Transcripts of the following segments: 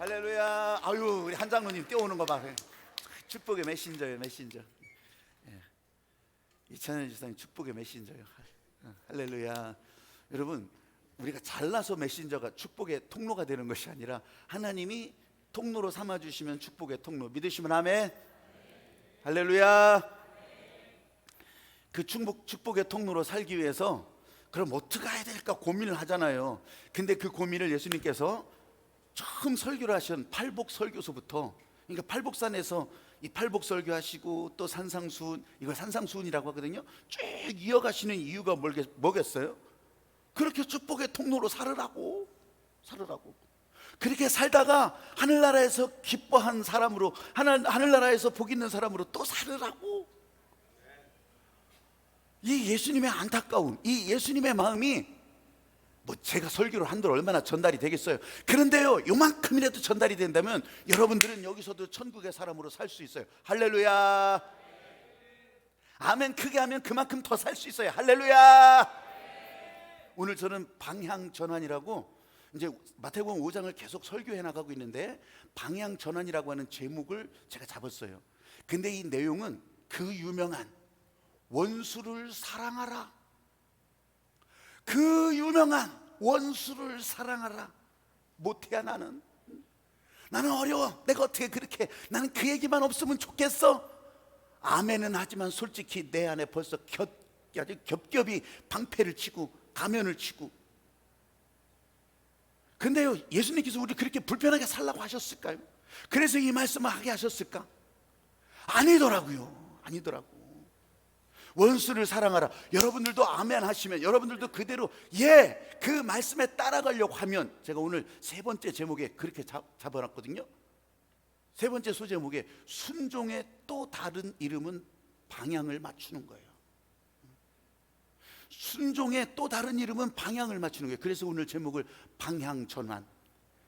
할렐루야. 아유, 우리 한 장로님 뛰어오는 거 봐. 축복의 메신저예요, 메신저. 이찬현 지사님 축복의 메신저예요. 할렐루야. 여러분, 우리가 잘나서 메신저가 축복의 통로가 되는 것이 아니라 하나님이 통로로 삼아주시면 축복의 통로. 믿으시면 아멘. 할렐루야. 그 축복의 통로로 살기 위해서 그럼 어떻게 해야 될까 고민을 하잖아요. 근데 그 고민을 예수님께서 처음 설교를 하신 팔복설교서부터, 그러니까 팔복산에서 이 팔복설교 하시고 또 산상수훈, 이걸 산상수훈이라고 하거든요. 쭉 이어가시는 이유가 뭐겠어요? 그렇게 축복의 통로로 살으라고. 그렇게 살다가 하늘나라에서 기뻐한 사람으로, 하늘나라에서 복 있는 사람으로 또 살으라고. 이 예수님의 안타까운, 이 예수님의 마음이 뭐 제가 설교를 한들 얼마나 전달이 되겠어요. 그런데요, 요만큼이라도 전달이 된다면 여러분들은 여기서도 천국의 사람으로 살 수 있어요. 할렐루야. 아멘. 크게 하면 그만큼 더 살 수 있어요. 할렐루야. 오늘 저는 방향전환이라고, 이제 마태복음 5장을 계속 설교해 나가고 있는데 방향전환이라고 하는 제목을 제가 잡았어요. 근데 이 내용은 그 유명한 원수를 사랑하라, 그 유명한 원수를 사랑하라. 못해야 나는 어려워. 내가 어떻게 그렇게, 나는 그 얘기만 없으면 좋겠어. 아멘은 하지만 솔직히 내 안에 벌써 아주 겹겹이 방패를 치고 가면을 치고. 근데요, 예수님께서 우리 그렇게 불편하게 살라고 하셨을까요? 그래서 이 말씀을 하게 하셨을까? 아니더라고요. 원수를 사랑하라. 여러분들도 아멘 하시면, 여러분들도 그대로 그 말씀에 따라가려고 하면, 제가 오늘 세 번째 제목에 그렇게 잡아놨거든요. 세 번째 소제목에 순종의 또 다른 이름은 방향을 맞추는 거예요. 순종의 또 다른 이름은 방향을 맞추는 거예요. 그래서 오늘 제목을 방향전환.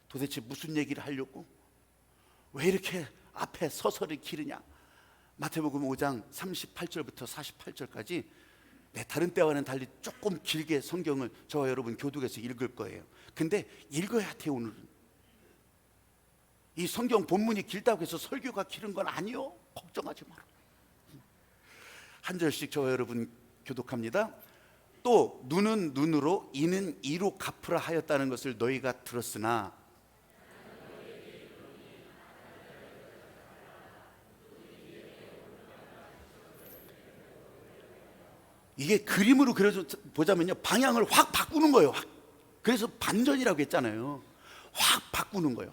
도대체 무슨 얘기를 하려고? 왜 이렇게 앞에 서서를 기르냐? 마태복음 5장 38절부터 48절까지 다른 때와는 달리 조금 길게 성경을 저와 여러분 교독해서 읽을 거예요. 근데 읽어야 돼요. 오늘은 이 성경 본문이 길다고 해서 설교가 길은 건 아니요. 걱정하지 마라. 한 절씩 저와 여러분 교독합니다. 또 눈은 눈으로 이는 이로 갚으라 하였다는 것을 너희가 들었으나 이게 그림으로 그려서 보자면요, 방향을 확 바꾸는 거예요. 그래서 반전이라고 했잖아요. 확 바꾸는 거예요.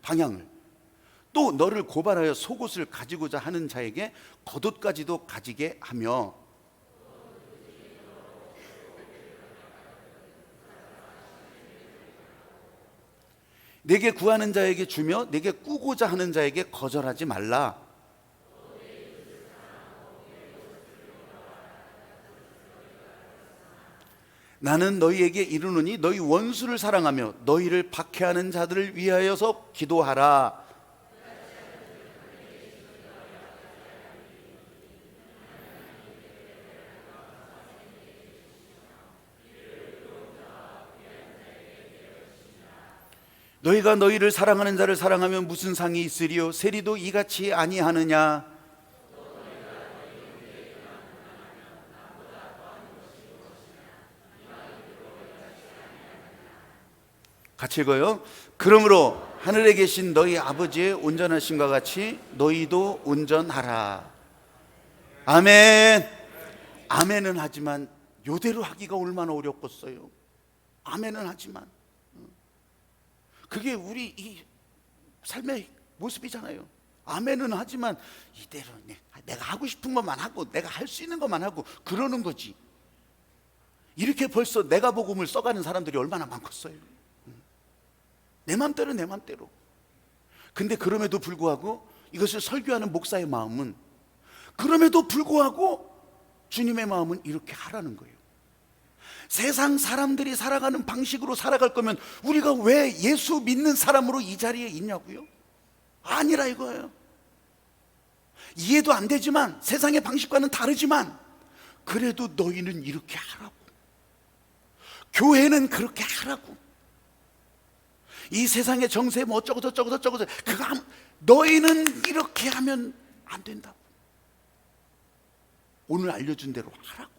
방향을. 또 너를 고발하여 속옷을 가지고자 하는 자에게 겉옷까지도 가지게 하며, 내게 구하는 자에게 주며 내게 꾸고자 하는 자에게 거절하지 말라. 나는 너희에게 이르노니 너희 원수를 사랑하며 너희를 박해하는 자들을 위하여서 기도하라. 너희가 너희를 사랑하는 자를 사랑하면 무슨 상이 있으리요? 세리도 이같이 아니하느냐? 같이 읽어요. 그러므로 하늘에 계신 너희 아버지의 온전하심과 같이 너희도 온전하라. 아멘. 아멘은 하지만 요대로 하기가 얼마나 어렵겠어요. 아멘은 하지만 그게 우리 이 삶의 모습이잖아요. 아멘은 하지만 이대로 내가 하고 싶은 것만 하고 내가 할 수 있는 것만 하고 그러는 거지. 이렇게 벌써 내가 복음을 써가는 사람들이 얼마나 많겠어요. 내 맘대로. 근데 그럼에도 불구하고 이것을 설교하는 목사의 마음은, 그럼에도 불구하고 주님의 마음은 이렇게 하라는 거예요. 세상 사람들이 살아가는 방식으로 살아갈 거면 우리가 왜 예수 믿는 사람으로 이 자리에 있냐고요? 아니라 이거예요. 이해도 안 되지만, 세상의 방식과는 다르지만, 그래도 너희는 이렇게 하라고. 교회는 그렇게 하라고. 이 세상의 정세 뭐 어쩌고 저쩌고 저쩌고 그거 너희는 이렇게 하면 안 된다고. 오늘 알려준 대로 하라고.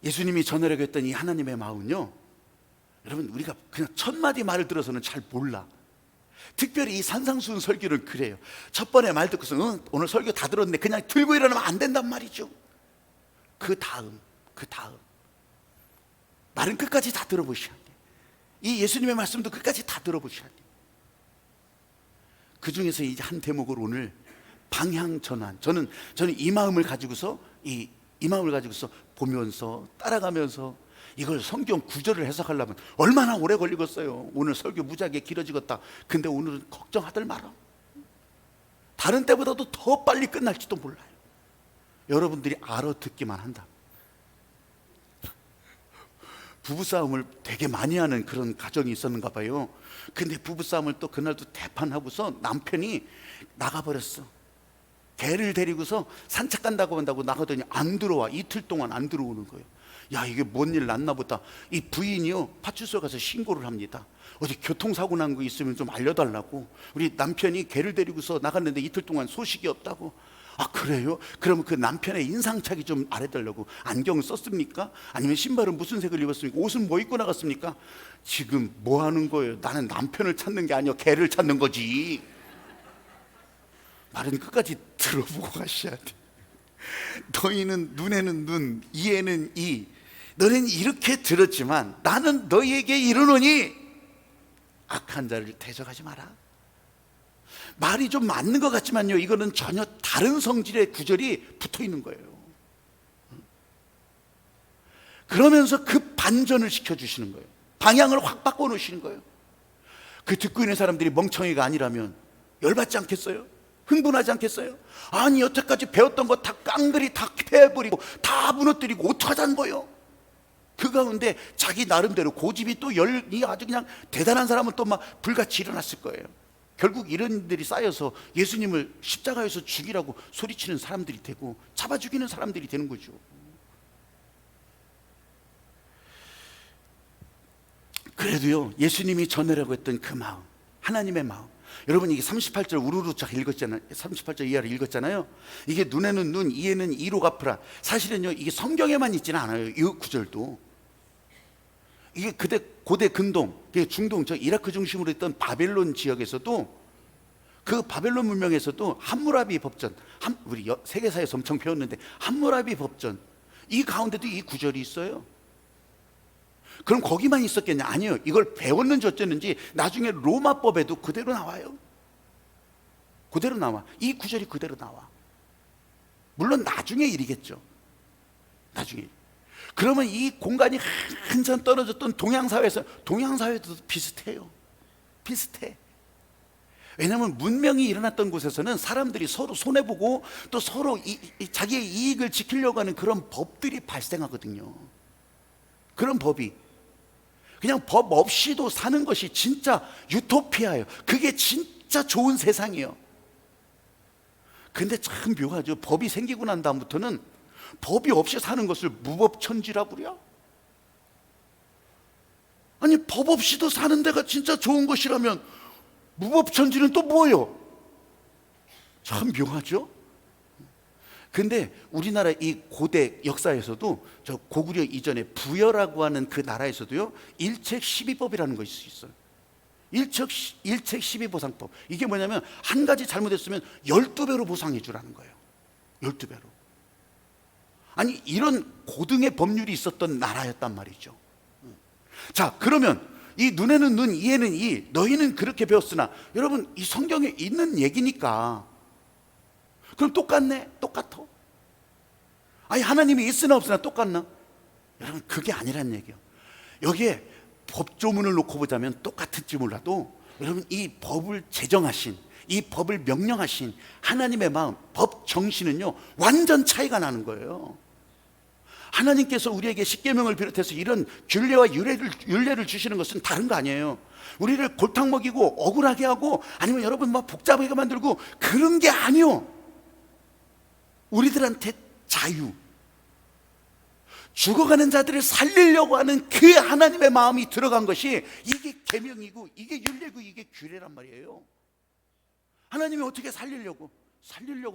예수님이 전하려고 했던 이 하나님의 마음은요, 여러분 우리가 그냥 첫 마디 말을 들어서는 잘 몰라. 특별히 이 산상수훈 설교는 그래요. 첫 번에 말 듣고서 오늘 설교 다 들었는데 그냥 들고 일어나면 안 된단 말이죠. 그 다음 말은 끝까지 다 들어보셔야 돼요. 이 예수님의 말씀도 끝까지 다 들어보셔야 돼요. 그 중에서 이제 한 대목을 오늘 방향 전환. 저는 이 마음을 가지고서 이 마음을 가지고서 보면서 따라가면서 이걸 성경 구절을 해석하려면 얼마나 오래 걸리겠어요. 오늘 설교 무지하게 길어지겠다. 근데 오늘은 걱정하들 마라. 다른 때보다도 더 빨리 끝날지도 몰라요. 여러분들이 알아듣기만 한다. 부부싸움을 되게 많이 하는 그런 가정이 있었는가 봐요. 근데 부부싸움을 또 그날도 대판하고서 남편이 나가버렸어. 개를 데리고서 산책 간다고 한다고 나가더니 안 들어와. 이틀 동안 안 들어오는 거예요. 야, 이게 뭔 일 났나 보다. 이 부인이요, 파출소에 가서 신고를 합니다. 어디 교통사고 난 거 있으면 좀 알려달라고. 우리 남편이 개를 데리고서 나갔는데 이틀 동안 소식이 없다고. 아, 그래요? 그러면 그 남편의 인상착의 좀 알아달라고. 안경을 썼습니까? 아니면 신발은 무슨 색을 입었습니까? 옷은 뭐 입고 나갔습니까? 지금 뭐 하는 거예요? 나는 남편을 찾는 게 아니라 개를 찾는 거지. 말은 끝까지 들어보고 가셔야 돼. 너희는 눈에는 눈, 이에는 이. 너는 이렇게 들었지만 나는 너희에게 이르노니 악한 자를 대적하지 마라. 말이 좀 맞는 것 같지만요, 이거는 전혀 다른 성질의 구절이 붙어 있는 거예요. 그러면서 그 반전을 시켜주시는 거예요. 방향을 확 바꿔놓으시는 거예요. 그 듣고 있는 사람들이 멍청이가 아니라면 열받지 않겠어요? 흥분하지 않겠어요? 아니, 여태까지 배웠던 거 다 깡그리 다 패버리고 다 무너뜨리고 어떡하자는 거예요? 그 가운데 자기 나름대로 고집이 또 열이 아주 그냥 대단한 사람은 또 막 불같이 일어났을 거예요. 결국 이런 일들이 쌓여서 예수님을 십자가에서 죽이라고 소리치는 사람들이 되고 잡아 죽이는 사람들이 되는 거죠. 그래도요, 예수님이 전하려고 했던 그 마음, 하나님의 마음, 여러분 이게 38절 우르르 쫙 읽었잖아요. 38절 이하를 읽었잖아요. 이게 눈에는 눈, 이에는 이로 갚으라. 사실은요, 이게 성경에만 있지는 않아요. 이 구절도. 이게 그때 고대 근동, 중동, 저 이라크 중심으로 했던 바벨론 지역에서도, 그 바벨론 문명에서도 함무라비 법전, 우리 세계사에서 엄청 배웠는데 함무라비 법전, 이 가운데도 이 구절이 있어요. 그럼 거기만 있었겠냐? 아니요. 이걸 배웠는지 어쨌는지 나중에 로마법에도 그대로 나와요. 그대로 나와. 이 구절이 그대로 나와. 물론 나중에 일이겠죠. 나중에. 그러면 이 공간이 한참 떨어졌던 동양사회도 비슷해요. 비슷해. 왜냐하면 문명이 일어났던 곳에서는 사람들이 서로 손해보고 또 서로 자기의 이익을 지키려고 하는 그런 법들이 발생하거든요. 그런 법이. 그냥 법 없이도 사는 것이 진짜 유토피아예요. 그게 진짜 좋은 세상이에요. 근데 참 묘하죠. 법이 생기고 난 다음부터는 법이 없이 사는 것을 무법천지라고 그래요. 아니, 법 없이도 사는 데가 진짜 좋은 것이라면 무법천지는 또 뭐예요? 참 묘하죠. 근데 우리나라 이 고대 역사에서도 저 고구려 이전에 부여라고 하는 그 나라에서도요, 일책 12법이라는 것이 있어요. 일책 12보상법. 이게 뭐냐면 한 가지 잘못했으면 12배로 보상해 주라는 거예요. 12배로. 아니, 이런 고등의 법률이 있었던 나라였단 말이죠. 자, 그러면 이 눈에는 눈, 이에는 이, 너희는 그렇게 배웠으나, 여러분 이 성경에 있는 얘기니까 그럼 똑같네? 똑같아? 아니, 하나님이 있으나 없으나 똑같나? 여러분 그게 아니란 얘기예요. 여기에 법조문을 놓고 보자면 똑같을지 몰라도 여러분 이 법을 제정하신, 이 법을 명령하신 하나님의 마음, 법 정신은요 완전 차이가 나는 거예요. 하나님께서 우리에게 십계명을 비롯해서 이런 균례와 율례를 주시는 것은 다른 거 아니에요. 우리를 골탕 먹이고 억울하게 하고 아니면 여러분 막 복잡하게 만들고 그런 게 아니요. 우리들한테 자유, 죽어가는 자들을 살리려고 하는 그 하나님의 마음이 들어간 것이 이게 계명이고 이게 율례고 이게 규례란 말이에요. 하나님이 어떻게 살리려고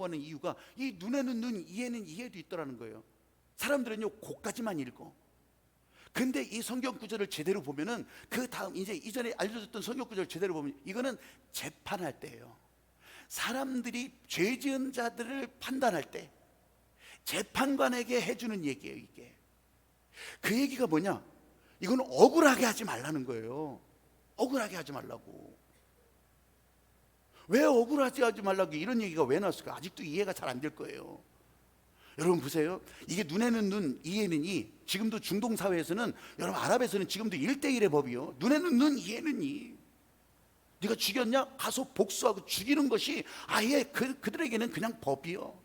하는 이유가 이 눈에는 눈, 이에는 이해도 있더라는 거예요. 사람들은요 그까지만 읽어. 근데 이 성경 구절을 제대로 보면은 그 다음 이제 이전에 알려줬던 성경 구절을 제대로 보면 이거는 재판할 때예요. 사람들이 죄 지은 자들을 판단할 때 재판관에게 해주는 얘기예요. 이게 그 얘기가 뭐냐, 이건 억울하게 하지 말라는 거예요. 억울하게 하지 말라고. 왜 억울하지 하지 말라고 이런 얘기가 왜 나왔을까? 아직도 이해가 잘 안 될 거예요. 여러분 보세요. 이게 눈에는 눈, 이에는 이. 지금도 중동 사회에서는, 여러분 아랍에서는 지금도 1대1의 법이요. 눈에는 눈, 이에는 이. 네가 죽였냐? 가서 복수하고 죽이는 것이 아예 그들에게는 그냥 법이요.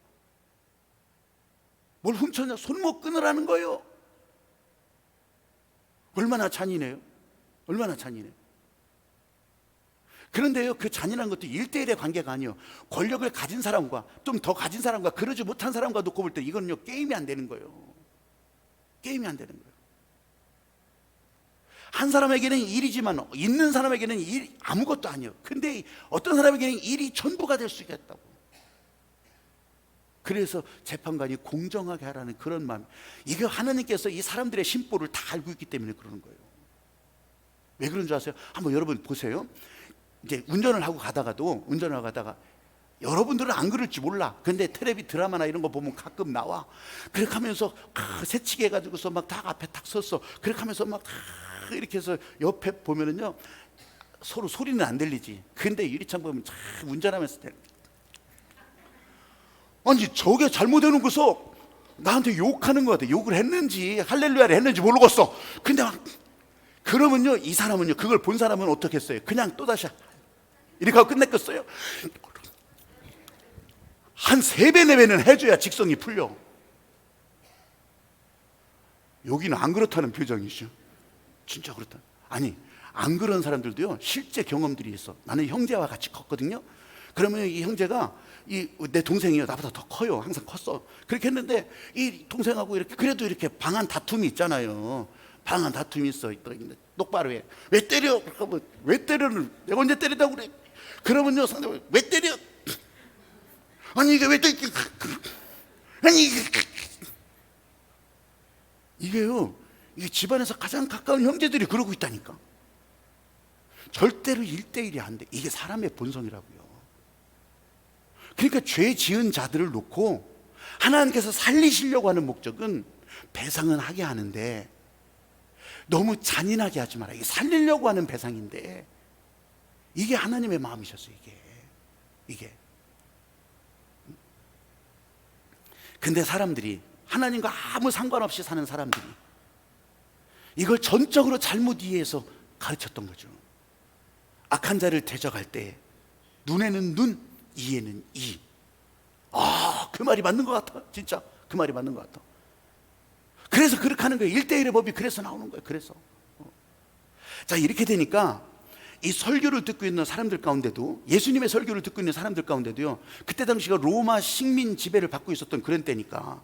뭘 훔쳤냐? 손목 끊으라는 거예요. 얼마나 잔인해요. 얼마나 잔인해요. 그런데요, 그 잔인한 것도 1대1의 관계가 아니에요. 권력을 가진 사람과 좀 더 가진 사람과 그러지 못한 사람과 놓고 볼 때 이거는요 게임이 안 되는 거예요. 게임이 안 되는 거예요. 한 사람에게는 일이지만 있는 사람에게는 일 아무것도 아니에요. 근데 어떤 사람에게는 일이 전부가 될 수 있겠다고. 그래서 재판관이 공정하게 하라는 그런 마음. 이게 하나님께서 이 사람들의 심보를 다 알고 있기 때문에 그러는 거예요. 왜 그런 줄 아세요? 한번 여러분 보세요. 이제 운전을 하고 가다가 여러분들은 안 그럴지 몰라. 근데 텔레비 드라마나 이런 거 보면 가끔 나와. 그렇게 하면서 새치기 해가지고서 막 다 앞에 탁 섰어. 그렇게 하면서 막 이렇게 해서 옆에 보면은요 서로 소리는 안 들리지. 근데 유리창 보면 참 운전하면서 아니 저게 잘못해놓은 거서 나한테 욕하는 거 같아. 욕을 했는지 할렐루야를 했는지 모르겠어. 근데 막 그러면요 이 사람은요, 그걸 본 사람은 어떻게 했어요? 그냥 또다시 이렇게 하고 끝냈겠어요? 한 3배, 4배는 해줘야 직성이 풀려. 여기는 안 그렇다는 표정이죠. 진짜 그렇다. 아니 안 그런 사람들도요 실제 경험들이 있어. 나는 형제와 같이 컸거든요. 그러면 이 형제가 내 동생이요, 나보다 더 커요. 항상 컸어. 그렇게 했는데 이 동생하고 이렇게 그래도 이렇게 방한 다툼이 있잖아요. 방한 다툼이 있어. 똑바로 해. 왜 때려? 왜 때려는? 내가 언제 때리다고 그래? 그러면요 상대방 왜 때려? 아니 이게 왜 때려? 아니 이게요, 이게 집안에서 가장 가까운 형제들이 그러고 있다니까. 절대로 1대1이 안 돼. 이게 사람의 본성이라고요. 그러니까 죄 지은 자들을 놓고 하나님께서 살리시려고 하는 목적은 배상은 하게 하는데 너무 잔인하게 하지 마라. 이게 살리려고 하는 배상인데 이게 하나님의 마음이셨어요. 이게. 근데 사람들이, 하나님과 아무 상관없이 사는 사람들이 이걸 전적으로 잘못 이해해서 가르쳤던 거죠. 악한 자를 대적할 때 눈에는 눈, 이에는 이. 그 말이 맞는 것 같아. 진짜 그 말이 맞는 것 같아. 그래서 그렇게 하는 거예요. 1대1의 법이 그래서 나오는 거예요. 그래서 자, 이렇게 되니까 이 설교를 듣고 있는 사람들 가운데도, 예수님의 설교를 듣고 있는 사람들 가운데도요, 그때 당시가 로마 식민 지배를 받고 있었던 그런 때니까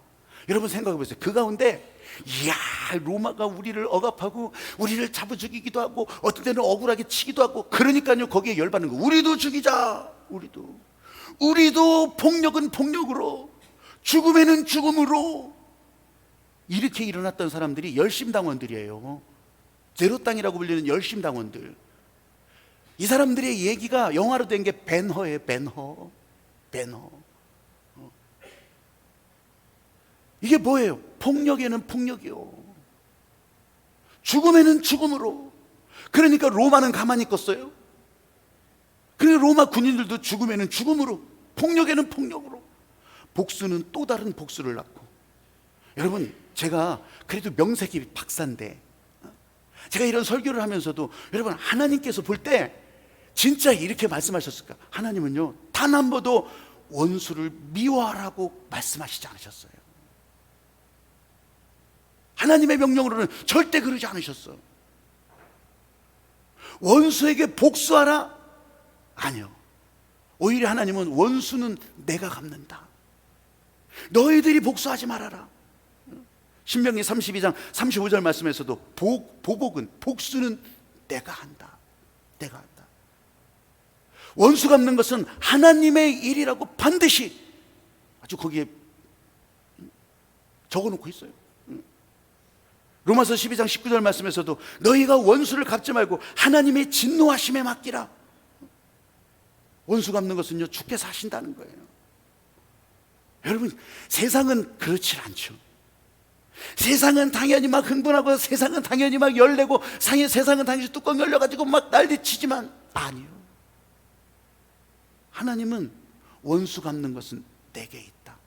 여러분 생각해 보세요. 그 가운데 이야, 로마가 우리를 억압하고 우리를 잡아 죽이기도 하고 어떤 때는 억울하게 치기도 하고, 그러니까요 거기에 열받는 거. 우리도 죽이자. 우리도 폭력은 폭력으로, 죽음에는 죽음으로. 이렇게 일어났던 사람들이 열심당원들이에요. 제로땅이라고 불리는 열심당원들. 이 사람들의 얘기가 영화로 된 게 벤허예요. 벤허. 이게 뭐예요? 폭력에는 폭력이요, 죽음에는 죽음으로. 그러니까 로마는 가만히 있겠어요? 그러니까 로마 군인들도 죽음에는 죽음으로, 폭력에는 폭력으로. 복수는 또 다른 복수를 낳고. 여러분, 제가 그래도 명색이 박사인데 제가 이런 설교를 하면서도 여러분, 하나님께서 볼 때 진짜 이렇게 말씀하셨을까? 하나님은요 단 한 번도 원수를 미워하라고 말씀하시지 않으셨어요. 하나님의 명령으로는 절대 그러지 않으셨어. 원수에게 복수하라? 아니요. 오히려 하나님은 원수는 내가 갚는다. 너희들이 복수하지 말아라. 신명기 32장 35절 말씀에서도 보복은 복수는 내가 한다. 내가 한다. 원수 갚는 것은 하나님의 일이라고 반드시 아주 거기에 적어놓고 있어요. 로마서 12장 19절 말씀에서도 너희가 원수를 갚지 말고 하나님의 진노하심에 맡기라. 원수 갚는 것은요 주께서 하신다는 거예요. 여러분, 세상은 그렇지 않죠. 세상은 당연히 막 흥분하고, 세상은 당연히 막 열내고, 세상은 당연히 뚜껑 열려가지고 막 난리치지만 아니요, 하나님은 원수 갚는 것은 내게 있다.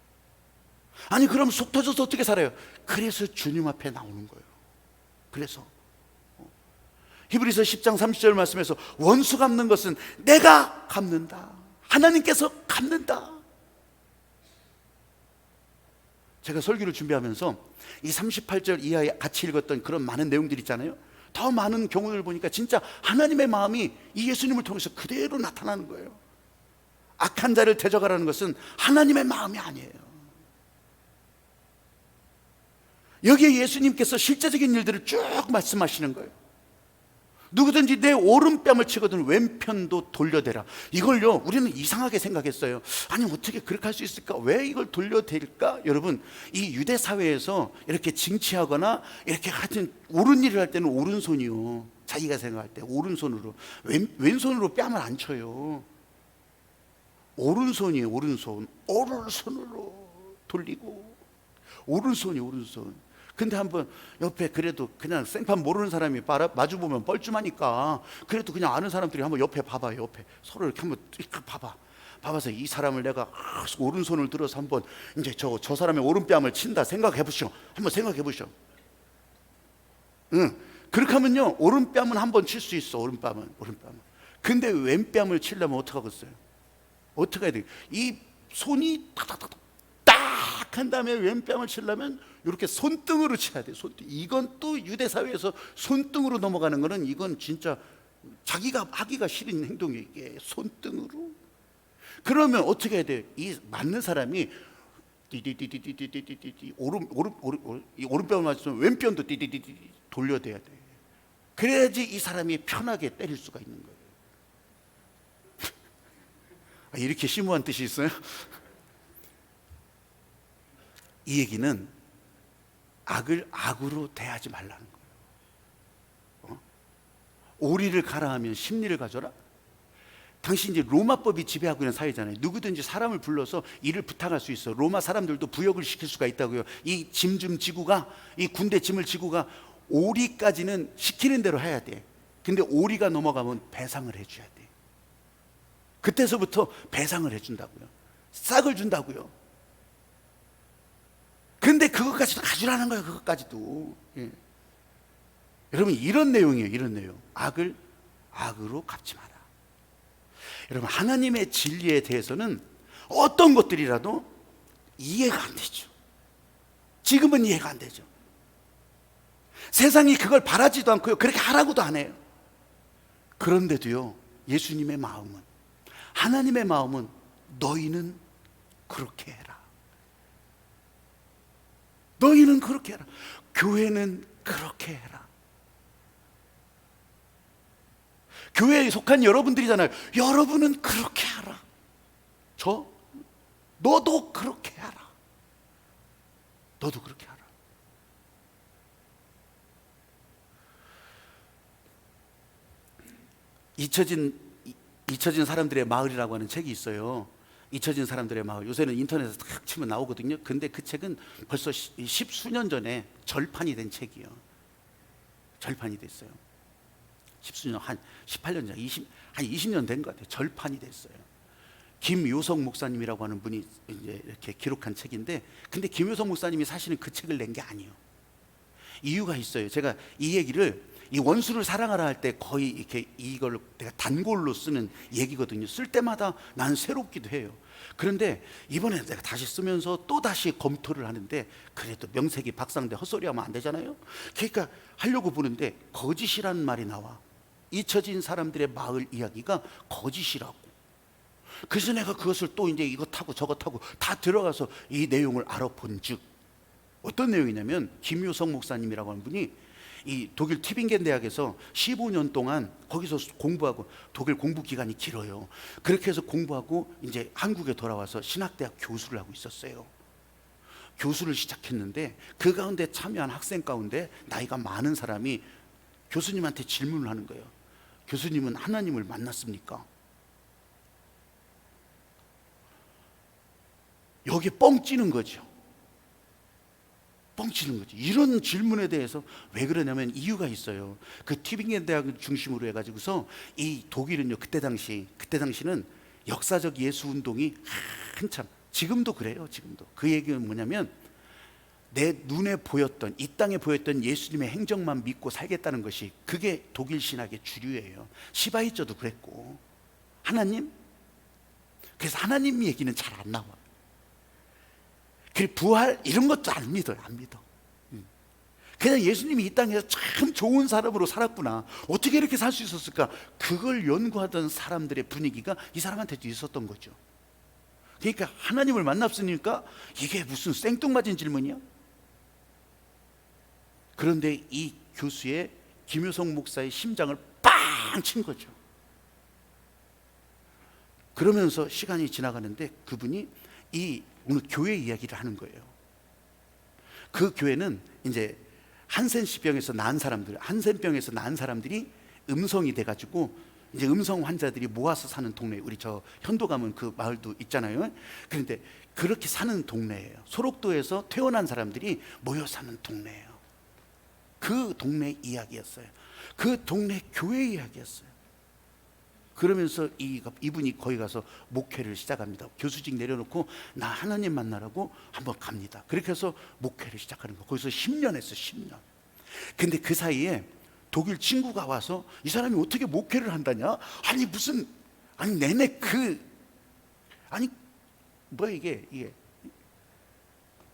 아니 그럼 속 터져서 어떻게 살아요? 그래서 주님 앞에 나오는 거예요. 그래서 히브리서 10장 30절 말씀에서 원수 갚는 것은 내가 갚는다. 하나님께서 갚는다. 제가 설교를 준비하면서 이 38절 이하에 같이 읽었던 그런 많은 내용들 있잖아요. 더 많은 경우를 보니까 진짜 하나님의 마음이 이 예수님을 통해서 그대로 나타나는 거예요. 악한 자를 대적하라는 것은 하나님의 마음이 아니에요. 여기에 예수님께서 실제적인 일들을 쭉 말씀하시는 거예요. 누구든지 내 오른뺨을 치거든 왼편도 돌려대라. 이걸요 우리는 이상하게 생각했어요. 아니 어떻게 그렇게 할 수 있을까? 왜 이걸 돌려댈까? 여러분, 이 유대 사회에서 이렇게 징치하거나 이렇게 하여튼 옳은 일을 할 때는 오른손이요, 자기가 생각할 때 오른손으로, 왼손으로 뺨을 안 쳐요. 오른손이에요. 오른손으로 돌리고, 오른손이 오른손. 근데 한번 옆에 그래도 그냥 생판 모르는 사람이 마주보면 뻘쭘하니까 그래도 그냥 아는 사람들이 한번 옆에 봐봐요. 옆에 서로 이렇게 한번 봐봐서 이 사람을 내가 오른손을 들어서 한번 이제 저 사람의 오른뺨을 친다 생각해 보시오. 한번 생각해 보시오. 그렇게 하면요 오른뺨은 한번 칠 수 있어. 오른뺨은. 근데 왼뺨을 치려면 어떻게 하겠어요? 어떻게 해야 돼? 이 손이 딱 한 다음에 왼뺨을 치려면 이렇게 손등으로 쳐야 돼. 손등. 이건 또 유대 사회에서 손등으로 넘어가는 거는 이건 진짜 자기가 하기가 싫은 행동이에요. 이게 손등으로. 그러면 어떻게 해야 돼? 이 맞는 사람이 띠띠띠띠띠띠띠띠 오른뺨을 맞으면 왼편도 띠띠띠띠 돌려대야 돼. 그래야지 이 사람이 편하게 때릴 수가 있는 거예요. 이렇게 심오한 뜻이 있어요? 이 얘기는 악을 악으로 대하지 말라는 거예요. 오리를 가라 하면 십리를 가져라. 당시 이제 로마법이 지배하고 있는 사회잖아요. 누구든지 사람을 불러서 일을 부탁할 수 있어. 로마 사람들도 부역을 시킬 수가 있다고요. 이 짐 좀 지구가, 이 군대 짐을 지구가 오리까지는 시키는 대로 해야 돼. 근데 오리가 넘어가면 배상을 해줘야 돼. 그때서부터 배상을 해준다고요. 싹을 준다고요. 근데 그것까지도 가져라는 거예요. 그것까지도. 예. 여러분, 이런 내용이에요. 이런 내용. 악을 악으로 갚지 마라. 여러분, 하나님의 진리에 대해서는 어떤 것들이라도 이해가 안 되죠. 지금은 이해가 안 되죠. 세상이 그걸 바라지도 않고요, 그렇게 하라고도 안 해요. 그런데도요, 예수님의 마음은, 하나님의 마음은 너희는 그렇게 해라. 너희는 그렇게 해라. 교회는 그렇게 해라. 교회에 속한 여러분들이잖아요. 여러분은 그렇게 하라. 너도 그렇게 하라. 너도 그렇게 하라. 잊혀진 사람들의 마을이라고 하는 책이 있어요. 잊혀진 사람들의 마을. 요새는 인터넷에서 탁 치면 나오거든요. 근데 그 책은 벌써 십수년 전에 절판이 된 책이에요. 절판이 됐어요. 십수년, 한 18년 전, 한 20년 된 것 같아요. 절판이 됐어요. 김요성 목사님이라고 하는 분이 이제 이렇게 기록한 책인데, 근데 김요성 목사님이 사실은 그 책을 낸 게 아니에요. 이유가 있어요. 제가 이 얘기를, 이 원수를 사랑하라 할 때 거의 이렇게 이걸 내가 단골로 쓰는 얘기거든요. 쓸 때마다 난 새롭기도 해요. 그런데 이번에 내가 다시 쓰면서 또 다시 검토를 하는데, 그래도 명색이 박상대 헛소리하면 안 되잖아요. 그러니까 하려고 보는데 거짓이라는 말이 나와. 잊혀진 사람들의 마을 이야기가 거짓이라고. 그래서 내가 그것을 또 이제 이것하고 저것하고 다 들어가서 이 내용을 알아본즉, 어떤 내용이냐면 김효성 목사님이라고 하는 분이 이 독일 튜빙겐 대학에서 15년 동안 거기서 공부하고, 독일 공부 기간이 길어요. 그렇게 해서 공부하고 이제 한국에 돌아와서 신학대학 교수를 하고 있었어요. 교수를 시작했는데 그 가운데 참여한 학생 가운데 나이가 많은 사람이 교수님한테 질문을 하는 거예요. 교수님은 하나님을 만났습니까? 여기에 뻥 찌는 거죠. 뻥치는 거지. 이런 질문에 대해서 왜 그러냐면 이유가 있어요. 그 튜빙겐 대학을 중심으로 해가지고서 이 독일은요, 그때 당시는 역사적 예수 운동이 한참, 지금도 그래요. 지금도 그 얘기는 뭐냐면 내 눈에 보였던, 이 땅에 보였던 예수님의 행적만 믿고 살겠다는 것이, 그게 독일 신학의 주류예요. 시바이저도 그랬고, 하나님, 그래서 하나님 얘기는 잘 안 나와. 그 부활 이런 것도 안 믿어요. 안 믿어. 그냥 예수님이 이 땅에서 참 좋은 사람으로 살았구나, 어떻게 이렇게 살 수 있었을까, 그걸 연구하던 사람들의 분위기가 이 사람한테도 있었던 거죠. 그러니까 하나님을 만났으니까 이게 무슨 생뚱맞은 질문이야? 그런데 이 교수의, 김효성 목사의 심장을 빵 친 거죠. 그러면서 시간이 지나가는데 그분이 이 오늘 교회 이야기를 하는 거예요. 그 교회는 이제 한센병에서 낳은 사람들이 음성이 돼가지고 이제 음성 환자들이 모아서 사는 동네, 우리 저 현도 가면 그 마을도 있잖아요. 그런데 그렇게 사는 동네예요. 소록도에서 퇴원한 사람들이 모여 사는 동네예요. 그 동네 이야기였어요. 그 동네 교회 이야기였어요. 그러면서 이분이 거기 가서 목회를 시작합니다. 교수직 내려놓고 나 하나님 만나라고 한번 갑니다. 그렇게 해서 목회를 시작하는 거. 거기서 10년 했어, 10년. 근데 그 사이에 독일 친구가 와서 이 사람이 어떻게 목회를 한다냐? 아니 내내 뭐야 이게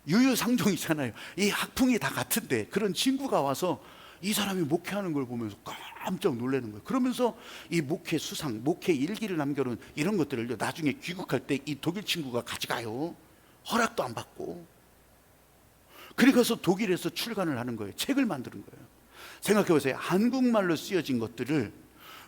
유유상종이잖아요. 이 학풍이 다 같은데 그런 친구가 와서 이 사람이 목회하는 걸 보면서 깜짝 놀라는 거예요. 그러면서 이 목회 수상, 목회 일기를 남겨놓은 이런 것들을 나중에 귀국할 때 이 독일 친구가 가져가요. 허락도 안 받고. 그래서 독일에서 출간을 하는 거예요. 책을 만드는 거예요. 생각해 보세요. 한국말로 쓰여진 것들을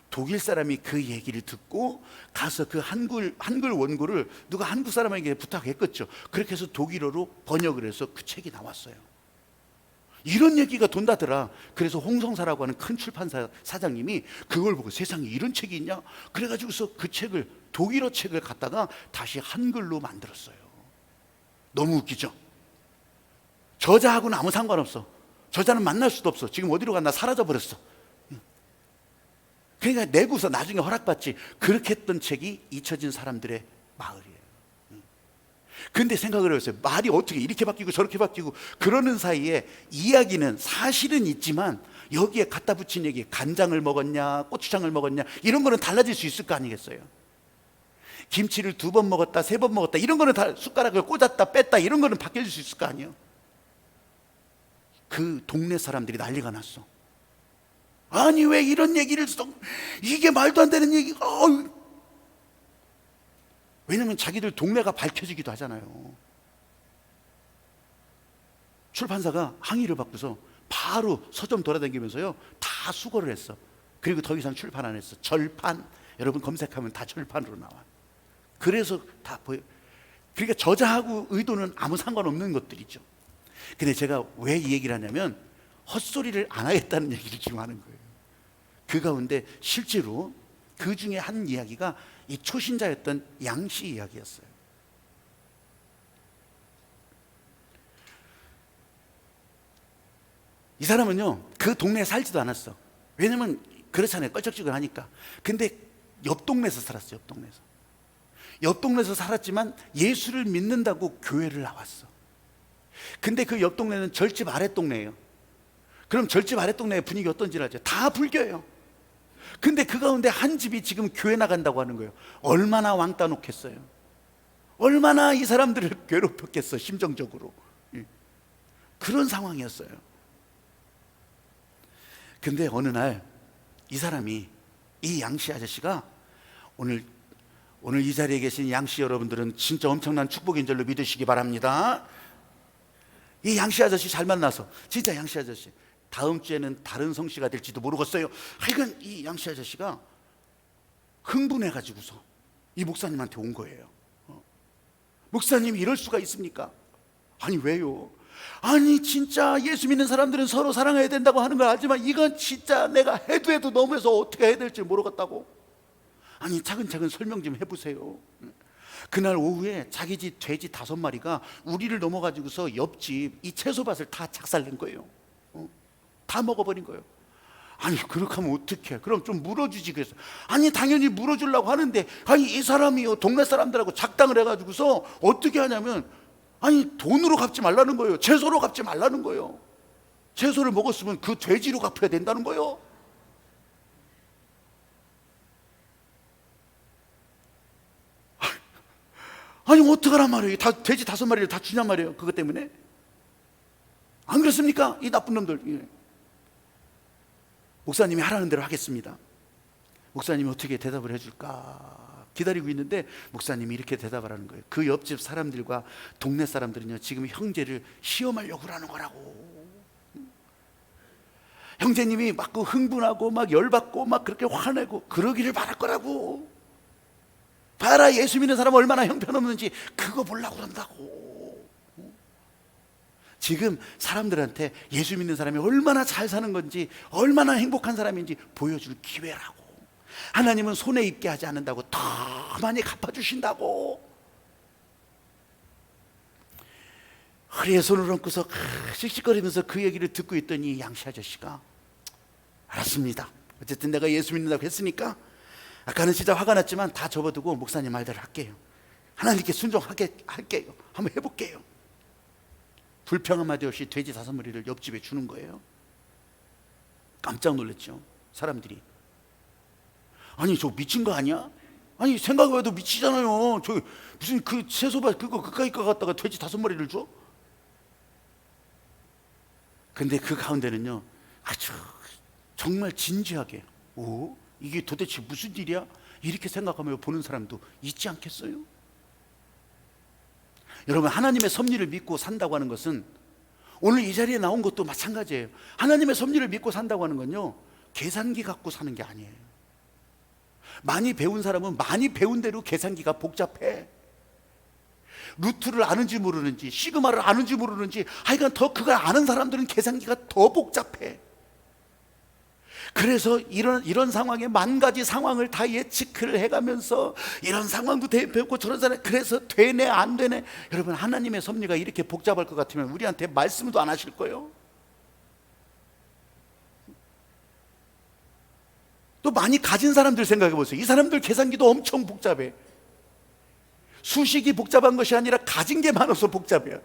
독일 사람이 그 얘기를 듣고 가서 그 한글 원고를 누가 한국 사람에게 부탁했겠죠. 그렇게 해서 독일어로 번역을 해서 그 책이 나왔어요. 이런 얘기가 돈다더라. 그래서 홍성사라고 하는 큰 출판사 사장님이 그걸 보고 세상에 이런 책이 있냐? 그래가지고서 그 책을, 독일어 책을 갖다가 다시 한글로 만들었어요. 너무 웃기죠? 저자하고는 아무 상관없어. 저자는 만날 수도 없어. 지금 어디로 갔나 사라져 버렸어. 그러니까 내고서 나중에 허락받지. 그렇게 했던 책이 잊혀진 사람들의 마을이에요. 근데 생각을 해보세요. 말이 어떻게 이렇게 바뀌고 저렇게 바뀌고 그러는 사이에 이야기는 사실은 있지만 여기에 갖다 붙인 얘기, 간장을 먹었냐 고추장을 먹었냐 이런 거는 달라질 수 있을 거 아니겠어요? 김치를 2번 먹었다 3번 먹었다 이런 거는 다 숟가락을 꽂았다 뺐다 이런 거는 바뀌어질 수 있을 거 아니에요? 그 동네 사람들이 난리가 났어. 아니 왜 이런 얘기를 써? 이게 말도 안 되는 얘기가. 왜냐면 자기들 동네가 밝혀지기도 하잖아요. 출판사가 항의를 받고서 바로 서점 돌아다니면서요 다 수거를 했어. 그리고 더 이상 출판 안 했어. 절판, 여러분 검색하면 다 절판으로 나와. 그래서 다 보여. 그러니까 저자하고 의도는 아무 상관없는 것들이죠. 근데 제가 왜 이 얘기를 하냐면 헛소리를 안 하겠다는 얘기를 지금 하는 거예요. 그 가운데 실제로 그 중에 한 이야기가 이 초신자였던 양씨 이야기였어요. 이 사람은요 그 동네에 살지도 않았어. 왜냐면 그렇잖아요, 껄쩍지근하니까. 근데 옆 동네에서 살았어요. 옆 동네에서 살았지만 예수를 믿는다고 교회를 나왔어. 근데 그 옆 동네는 절집 아랫동네예요. 그럼 절집 아랫동네의 분위기 어떤지 알죠? 다 불교예요. 근데 그 가운데 한 집이 지금 교회 나간다고 하는 거예요. 얼마나 왕따 놓겠어요. 얼마나 이 사람들을 괴롭혔겠어, 심정적으로. 그런 상황이었어요. 근데 어느 날 이 사람이, 이 양씨 아저씨가, 오늘 이 자리에 계신 양씨 여러분들은 진짜 엄청난 축복인 줄로 믿으시기 바랍니다. 이 양씨 아저씨 잘 만나서, 진짜 양씨 아저씨, 다음 주에는 다른 성씨가 될지도 모르겠어요. 하여간 이 양씨 아저씨가 흥분해가지고서 이 목사님한테 온 거예요. 목사님, 이럴 수가 있습니까? 아니, 왜요? 아니, 진짜 예수 믿는 사람들은 서로 사랑해야 된다고 하는 걸 알지만 이건 진짜 내가 해도 너무해서 어떻게 해야 될지 모르겠다고. 아니, 차근차근 설명 좀 해보세요. 그날 오후에 자기 집 돼지 5마리가 우리를 넘어가지고서 옆집 이 채소밭을 다 작살낸 거예요. 다 먹어버린 거예요. 아니, 그렇게 하면 어떡해? 그럼 좀 물어주지 그랬어. 아니, 당연히 물어주려고 하는데, 아니, 이 사람이요 동네 사람들하고 작당을 해가지고서 어떻게 하냐면, 아니, 돈으로 갚지 말라는 거예요. 채소로 갚지 말라는 거예요. 채소를 먹었으면 그 돼지로 갚아야 된다는 거예요. 아니, 어떡하란 말이에요? 돼지 5마리를 다 주냔 말이에요. 그것 때문에. 안 그렇습니까? 이 나쁜 놈들. 목사님이 하라는 대로 하겠습니다. 목사님이 어떻게 대답을 해줄까 기다리고 있는데 목사님이 이렇게 대답을 하는 거예요. 그 옆집 사람들과 동네 사람들은요, 지금 형제를 시험하려고 하는 거라고. 형제님이 막 흥분하고 막 열받고 막 그렇게 화내고 그러기를 바랄 거라고. 봐라, 예수 믿는 사람 얼마나 형편없는지 그거 보려고 그런다고. 지금 사람들한테 예수 믿는 사람이 얼마나 잘 사는 건지, 얼마나 행복한 사람인지 보여줄 기회라고. 하나님은 손에 입게 하지 않는다고, 더 많이 갚아주신다고. 허리에 손을 얹고서 씩씩거리면서 그 얘기를 듣고 있더니 양씨 아저씨가, 알았습니다, 어쨌든 내가 예수 믿는다고 했으니까 아까는 진짜 화가 났지만 다 접어두고 목사님 말대로 할게요. 하나님께 순종하게 할게요. 한번 해볼게요. 불평 한마디 없이 돼지 5마리를 옆집에 주는 거예요. 깜짝 놀랐죠, 사람들이. 아니, 저 미친 거 아니야? 아니, 생각해봐도 미치잖아요. 저 무슨 그 채소밭 그거 그까이 거 갖다가 돼지 5마리를 줘? 근데 그 가운데는요, 아주 정말 진지하게, 오, 이게 도대체 무슨 일이야? 이렇게 생각하며 보는 사람도 있지 않겠어요? 여러분, 하나님의 섭리를 믿고 산다고 하는 것은, 오늘 이 자리에 나온 것도 마찬가지예요. 하나님의 섭리를 믿고 산다고 하는 건요, 계산기 갖고 사는 게 아니에요. 많이 배운 사람은 많이 배운 대로 계산기가 복잡해. 루트를 아는지 모르는지, 시그마를 아는지 모르는지, 하여간 더 그걸 아는 사람들은 계산기가 더 복잡해. 그래서 이런 상황에 10,000가지 상황을 다 예측을 해가면서 이런 상황도 배웠고 저런 사람, 그래서 되네 안 되네. 여러분, 하나님의 섭리가 이렇게 복잡할 것 같으면 우리한테 말씀도 안 하실 거예요. 또 많이 가진 사람들 생각해 보세요. 이 사람들 계산기도 엄청 복잡해. 수식이 복잡한 것이 아니라 가진 게 많아서 복잡해요.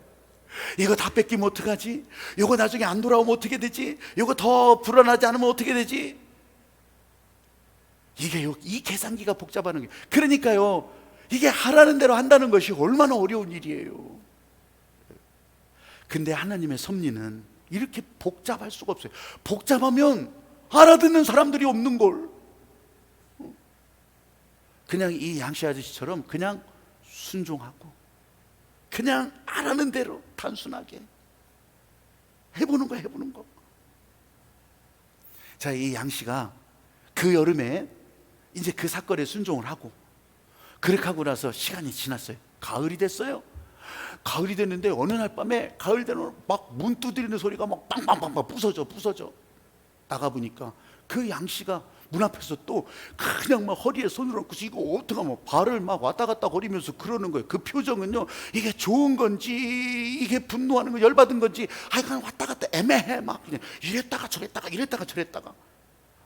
이거 다 뺏기면 어떡하지? 이거 나중에 안 돌아오면 어떻게 되지? 이거 더 불안하지 않으면 어떻게 되지? 이 계산기가 복잡한 게, 그러니까요, 이게 하라는 대로 한다는 것이 얼마나 어려운 일이에요. 근데 하나님의 섭리는 이렇게 복잡할 수가 없어요. 복잡하면 알아듣는 사람들이 없는 걸. 그냥 이 양씨 아저씨처럼 그냥 순종하고 그냥 안 하는 대로 단순하게 해보는 거. 자, 이 양씨가 그 여름에 이제 그 사건에 순종을 하고, 그렇게 하고 나서 시간이 지났어요. 가을이 됐어요. 가을이 됐는데 어느 날 밤에 가을 되면 막 문 두드리는 소리가 막 빵빵빵빵 부서져. 나가보니까 그 양씨가 문 앞에서 또 그냥 막 허리에 손을 얹고서 이거 어떡하면 발을 막 왔다 갔다 거리면서 그러는 거예요. 그 표정은요, 이게 좋은 건지 이게 분노하는 거 열받은 건지 하여간 왔다 갔다 애매해. 막 그냥 이랬다가 저랬다가.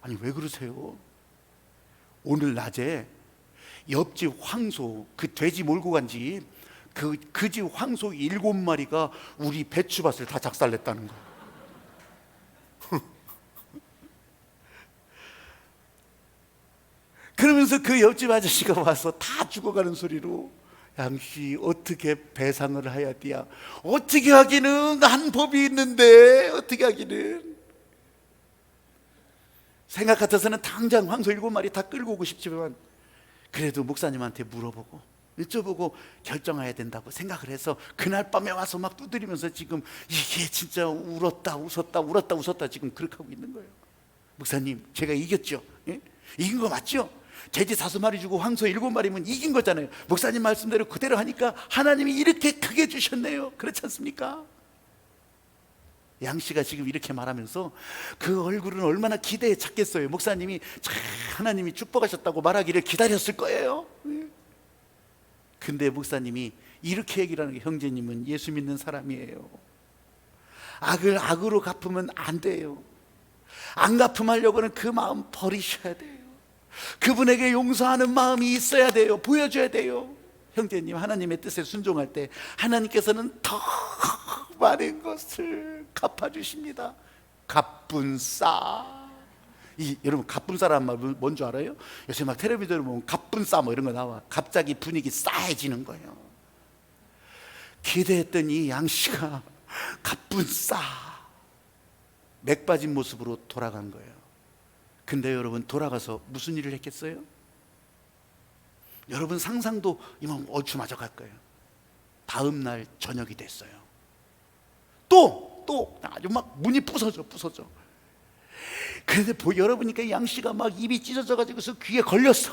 아니, 왜 그러세요? 오늘 낮에 옆집 황소, 그 돼지 몰고 간 집, 그 집 황소 7마리가 우리 배추밭을 다 작살냈다는 거예요. 그러면서 그 옆집 아저씨가 와서 다 죽어가는 소리로, 양씨 어떻게 배상을 해야 돼야? 어떻게 하기는 한 법이 있는데 어떻게 하기는. 생각 같아서는 당장 황소 7마리 다 끌고 오고 싶지만 그래도 목사님한테 물어보고 여쭤보고 결정해야 된다고 생각을 해서 그날 밤에 와서 막 두드리면서 지금 이게 진짜 울었다 웃었다 울었다 웃었다 지금 그렇게 하고 있는 거예요. 목사님, 제가 이겼죠? 예? 이긴 거 맞죠? 돼지 5마리 주고 황소 7마리면 이긴 거잖아요. 목사님 말씀대로 그대로 하니까 하나님이 이렇게 크게 주셨네요. 그렇지 않습니까? 양씨가 지금 이렇게 말하면서 그 얼굴은 얼마나 기대에 찼겠어요. 목사님이 하나님이 축복하셨다고 말하기를 기다렸을 거예요. 근데 목사님이 이렇게 얘기를 하는 게, 형제님은 예수 믿는 사람이에요. 악을 악으로 갚으면 안 돼요. 안 갚음하려고는 그 마음 버리셔야 돼요. 그분에게 용서하는 마음이 있어야 돼요. 보여줘야 돼요. 형제님, 하나님의 뜻에 순종할 때 하나님께서는 더 많은 것을 갚아주십니다. 갑분싸. 여러분, 갑분싸라는 말 뭔지 알아요? 요새 막 텔레비전에 보면 갑분싸 뭐 이런 거 나와. 갑자기 분위기 싸해지는 거예요. 기대했던 이 양씨가 갑분싸 맥 빠진 모습으로 돌아간 거예요. 근데 여러분, 돌아가서 무슨 일을 했겠어요? 여러분 상상도 이만 얼추 맞아 갈 거예요. 다음 날 저녁이 됐어요. 또 아주 막 문이 부서져. 그런데 여러분이니까 양씨가 막 입이 찢어져 가지고서 귀에 걸렸어.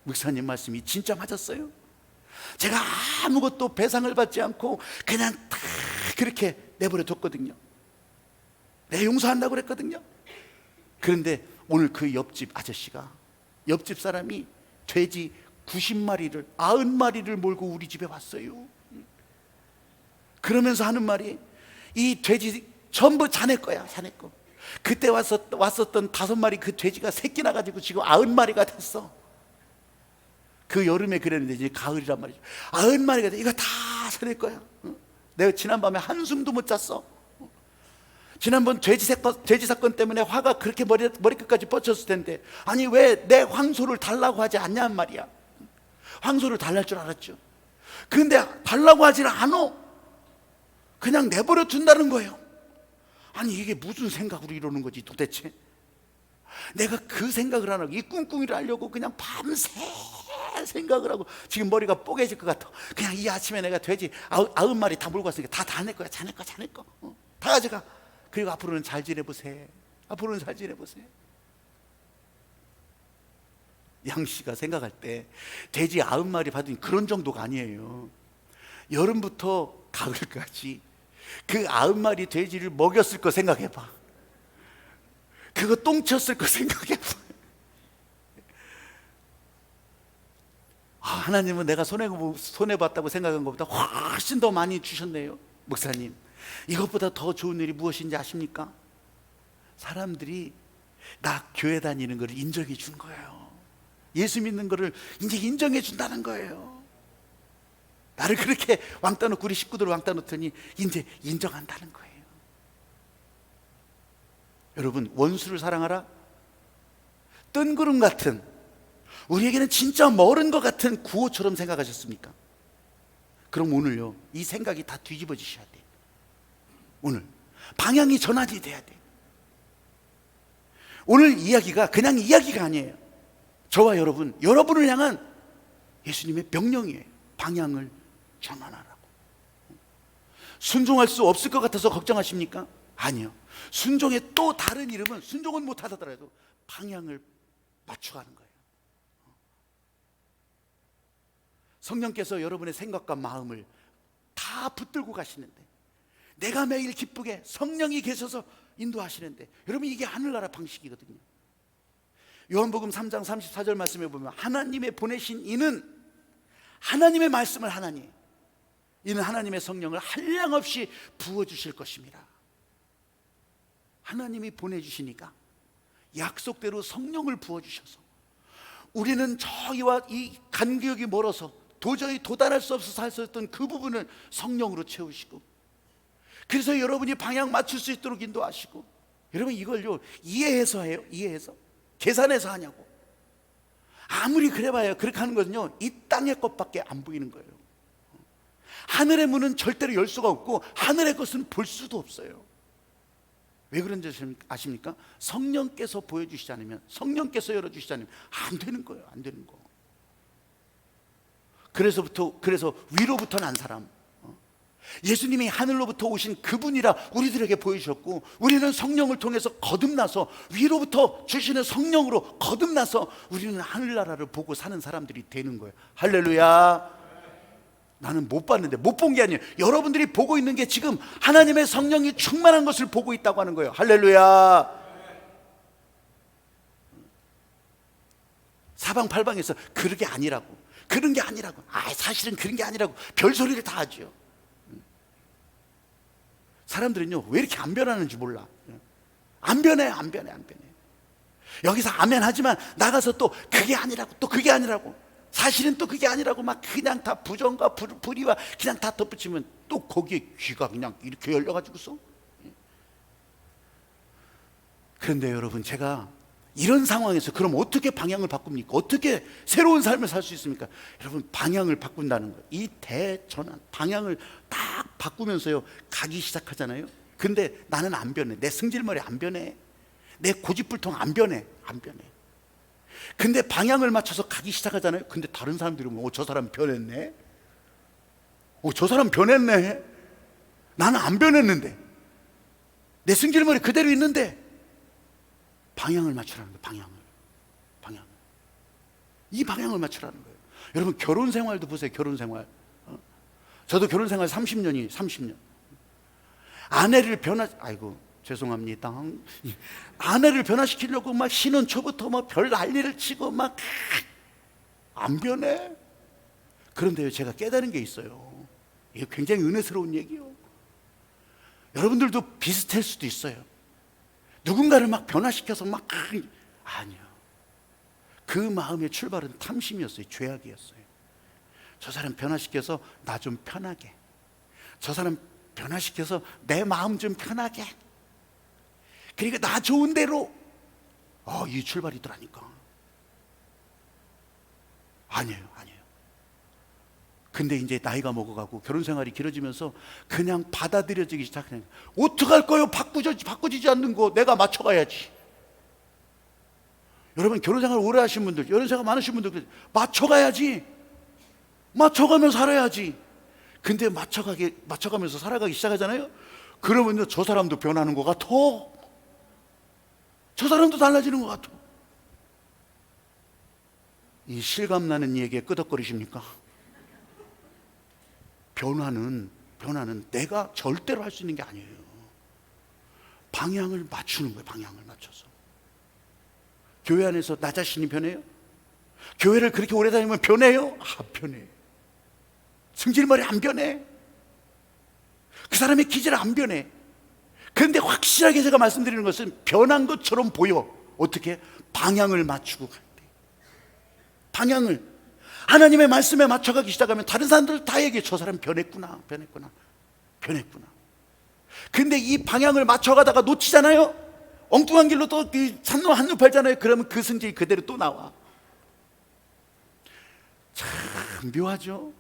목사님 말씀이 진짜 맞았어요. 제가 아무것도 배상을 받지 않고 그냥 다 그렇게 내버려 뒀거든요. 내 용서한다고 그랬거든요. 그런데 오늘 그 옆집 아저씨가, 옆집 사람이 돼지 90마리를 90마리를 몰고 우리 집에 왔어요. 그러면서 하는 말이, 이 돼지 전부 자네 거야, 자네 거. 그때 왔었던 5마리 그 돼지가 새끼 나가지고 지금 90마리가 됐어. 그 여름에 그랬는데 이제 가을이란 말이죠. 90마리가 돼. 이거 다 자네 거야. 내가 지난밤에 한숨도 못 잤어. 지난번 돼지 사건 때문에 화가 그렇게 머리끝까지 뻗쳤을 텐데, 아니 왜 내 황소를 달라고 하지 않냐는 말이야. 황소를 달랄 줄 알았죠. 그런데 달라고 하지는 않아. 그냥 내버려 둔다는 거예요. 아니 이게 무슨 생각으로 이러는 거지 도대체? 내가 그 생각을 안 하고 이 꿍꿍이를 하려고 그냥 밤새 생각을 하고 지금 머리가 뽀개질 것 같아. 그냥 이 아침에 내가 돼지 90마리 다 몰고 왔으니까 다 내 거야. 자네 거 다 가져가. 그리고 앞으로는 잘 지내보세요. 양씨가 생각할 때 돼지 90마리 받으니 그런 정도가 아니에요. 여름부터 가을까지 그 90마리 돼지를 먹였을 거 생각해봐. 그거 똥쳤을 거 생각해봐. 하나님은 내가 손해봤다고 생각한 것보다 훨씬 더 많이 주셨네요. 목사님, 이것보다 더 좋은 일이 무엇인지 아십니까? 사람들이 나 교회 다니는 것을 인정해 준 거예요. 예수 믿는 것을 이제 인정해 준다는 거예요. 나를 그렇게 왕따 놓고 우리 식구들을 왕따 놓더니 이제 인정한다는 거예요. 여러분, 원수를 사랑하라? 뜬구름 같은, 우리에게는 진짜 멀은 것 같은 구호처럼 생각하셨습니까? 그럼 오늘요, 이 생각이 다 뒤집어지셔야 돼요. 오늘 방향이 전환이 돼야 돼요. 오늘 이야기가 그냥 이야기가 아니에요. 저와 여러분을 향한 예수님의 명령이에요. 방향을 전환하라고. 순종할 수 없을 것 같아서 걱정하십니까? 아니요. 순종의 또 다른 이름은, 순종은 못하더라도 방향을 맞춰가는 거예요. 성령께서 여러분의 생각과 마음을 다 붙들고 가시는데, 내가 매일 기쁘게 성령이 계셔서 인도하시는데, 여러분 이게 하늘나라 방식이거든요. 요한복음 3장 34절 말씀에 보면, 하나님의 보내신 이는, 하나님의 말씀을 하나니, 이는 하나님의 성령을 한량없이 부어주실 것입니다. 하나님이 보내주시니까 약속대로 성령을 부어주셔서, 우리는 저기와 이 간격이 멀어서 도저히 도달할 수 없어서 살 수 없던 그 부분을 성령으로 채우시고, 그래서 여러분이 방향 맞출 수 있도록 인도하시고, 여러분 이걸요 이해해서 해요. 이해해서 계산해서 하냐고. 아무리 그래봐야 그렇게 하는 것은요 이 땅의 것밖에 안 보이는 거예요. 하늘의 문은 절대로 열 수가 없고 하늘의 것은 볼 수도 없어요. 왜 그런지 아십니까? 성령께서 보여주시지 않으면, 성령께서 열어주시지 않으면 안 되는 거예요. 안 되는 거. 그래서 위로부터 난 사람, 예수님이 하늘로부터 오신 그분이라 우리들에게 보여주셨고, 우리는 성령을 통해서 거듭나서 위로부터 주시는 성령으로 거듭나서 우리는 하늘나라를 보고 사는 사람들이 되는 거예요. 할렐루야. 나는 못 봤는데, 못 본 게 아니에요. 여러분들이 보고 있는 게 지금 하나님의 성령이 충만한 것을 보고 있다고 하는 거예요. 할렐루야. 사방팔방에서 그런 게 아니라고, 사실은 그런 게 아니라고 별소리를 다 하죠. 사람들은요, 왜 이렇게 안 변하는지 몰라. 안 변해. 여기서 아멘 하지만 나가서 또 그게 아니라고, 사실은 또 그게 아니라고 막 그냥 다 부정과 불의와 그냥 다 덧붙이면 또 거기에 귀가 그냥 이렇게 열려가지고서. 그런데 여러분, 제가 이런 상황에서 그럼 어떻게 방향을 바꿉니까? 어떻게 새로운 삶을 살 수 있습니까? 여러분, 방향을 바꾼다는 거예요. 이 대전환, 방향을 딱 바꾸면서요 가기 시작하잖아요. 근데 나는 안 변해. 내 승질머리 안 변해. 내 고집불통 안 변해. 근데 방향을 맞춰서 가기 시작하잖아요. 근데 다른 사람들이 보면 저 사람 변했네. 저 사람 변했네. 나는 안 변했는데, 내 승질머리 그대로 있는데. 방향을 맞추라는 거예요. 방향. 이 방향을 맞추라는 거예요. 여러분, 결혼 생활도 보세요. 결혼 생활. 저도 결혼 생활 30년. 아내를 죄송합니다. 아내를 변화시키려고 막 신혼 초부터 막 별 난리를 치고 막 안 변해. 그런데요, 제가 깨달은 게 있어요. 이게 굉장히 은혜스러운 얘기예요. 여러분들도 비슷할 수도 있어요. 누군가를 막 변화시켜서 막 아니요. 그 마음의 출발은 탐심이었어요. 죄악이었어요. 저 사람 변화시켜서 나 좀 편하게, 저 사람 변화시켜서 내 마음 좀 편하게, 그러니까 나 좋은 대로. 이 출발이더라니까. 아니에요. 근데 이제 나이가 먹어가고 결혼 생활이 길어지면서 그냥 받아들여지기 시작해요. 어떡할 거요? 바꾸지지 않는 거 내가 맞춰가야지. 여러분, 결혼 생활 오래 하신 분들, 결혼 생활 많으신 분들, 맞춰가야지. 맞춰가며 살아야지. 근데 맞춰가면서 살아가기 시작하잖아요. 그러면요, 저 사람도 변하는 것 같아. 저 사람도 달라지는 것 같아. 이 실감나는 얘기에 끄덕거리십니까? 변화는 내가 절대로 할 수 있는 게 아니에요. 방향을 맞추는 거예요. 방향을 맞춰서. 교회 안에서 나 자신이 변해요? 교회를 그렇게 오래 다니면 변해요? 안 변해. 승질머리 안 변해. 그 사람의 기질 안 변해. 그런데 확실하게 제가 말씀드리는 것은 변한 것처럼 보여. 어떻게? 방향을 맞추고 갈 때. 방향을 하나님의 말씀에 맞춰가기 시작하면 다른 사람들 다 얘기해. 저 사람 변했구나. 근데 이 방향을 맞춰가다가 놓치잖아요. 엉뚱한 길로 또 산로 한눈 팔잖아요. 그러면 그 승질이 그대로 또 나와. 참 묘하죠.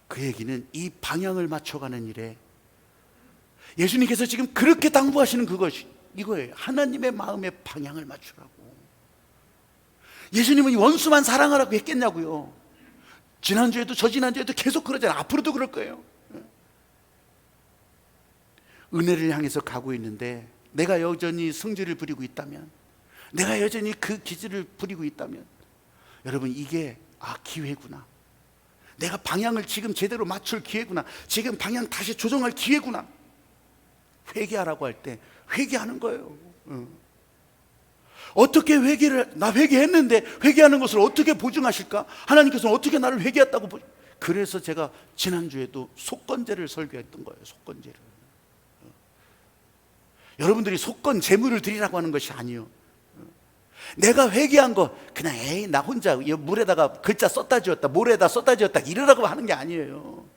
그 얘기는 이 방향을 맞춰가는 일에 예수님께서 지금 그렇게 당부하시는 그것이 이거예요. 하나님의 마음의 방향을 맞추라고. 예수님은 원수만 사랑하라고 했겠냐고요. 지난주에도 저지난주에도 계속 그러잖아요. 앞으로도 그럴 거예요. 은혜를 향해서 가고 있는데 내가 여전히 성질을 부리고 있다면, 내가 여전히 그 기질을 부리고 있다면, 여러분, 이게 기회구나. 내가 방향을 지금 제대로 맞출 기회구나. 지금 방향 다시 조정할 기회구나. 회개하라고 할 때 회개하는 거예요. 어떻게 나 회개했는데 회개하는 것을 어떻게 보증하실까? 하나님께서는 어떻게 나를 회개했다고 그래서 제가 지난주에도 속건제를 설교했던 거예요. 속건제를. 여러분들이 속건 제물을 드리라고 하는 것이 아니에요. 내가 회개한 거 그냥 나 혼자 물에다가 글자 썼다 지웠다, 모래에다 썼다 지웠다 이러라고 하는 게 아니에요.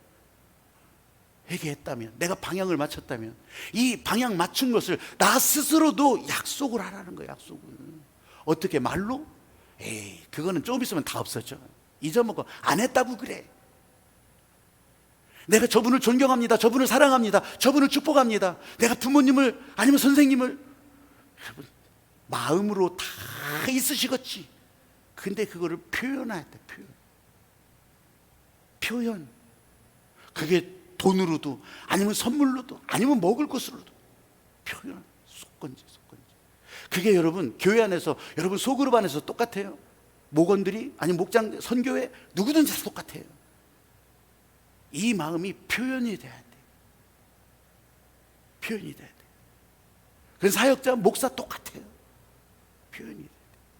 회개했다면, 내가 방향을 맞췄다면 이 방향 맞춘 것을 나 스스로도 약속을 하라는 거예요. 약속을. 어떻게? 말로? 그거는 조금 있으면 다 없어져. 잊어먹어. 안 했다고 그래. 내가 저분을 존경합니다. 저분을 사랑합니다. 저분을 축복합니다. 내가 부모님을 아니면 선생님을, 여러분, 마음으로 다 있으시겠지. 근데 그거를 표현해야 돼. 표현. 그게 돈으로도 아니면 선물로도 아니면 먹을 것으로도 표현. 속건지. 그게 여러분 교회 안에서 여러분 소그룹 안에서 똑같아요. 목원들이 아니면 목장 선교회 누구든지 다 똑같아요. 이 마음이 표현이 돼야 돼. 표현이 돼야 돼. 그래서 사역자 목사 똑같아요. 표현이 돼야 돼.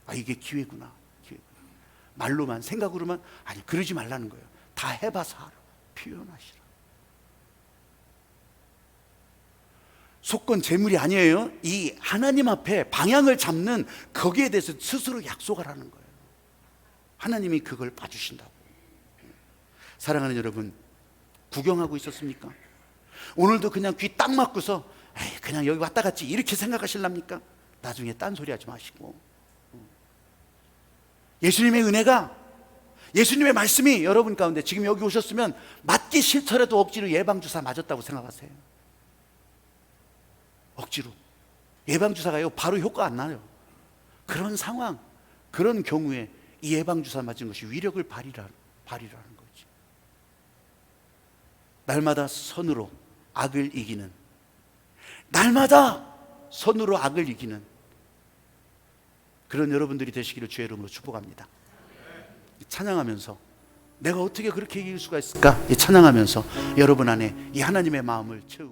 아, 이게 기회구나. 말로만 생각으로만 아니 그러지 말라는 거예요. 다 해봐서 알아. 표현하시라. 속건 재물이 아니에요. 이 하나님 앞에 방향을 잡는 거기에 대해서 스스로 약속하라는 거예요. 하나님이 그걸 봐주신다고. 사랑하는 여러분, 구경하고 있었습니까? 오늘도 그냥 귀 딱 막고서 에이, 그냥 여기 왔다 갔지 이렇게 생각하실랍니까? 나중에 딴소리 하지 마시고, 예수님의 은혜가, 예수님의 말씀이 여러분 가운데 지금 여기 오셨으면 맞기 싫더라도 억지로 예방주사 맞았다고 생각하세요. 억지로 예방주사가요 바로 효과 안 나요. 그런 상황, 그런 경우에 이 예방주사 맞은 것이 위력을 발휘라는 거지. 날마다 선으로 악을 이기는, 날마다 선으로 악을 이기는 그런 여러분들이 되시기를 주의 이름으로 축복합니다. 찬양하면서 내가 어떻게 그렇게 이길 수가 있을까? 찬양하면서 여러분 안에 이 하나님의 마음을 채우고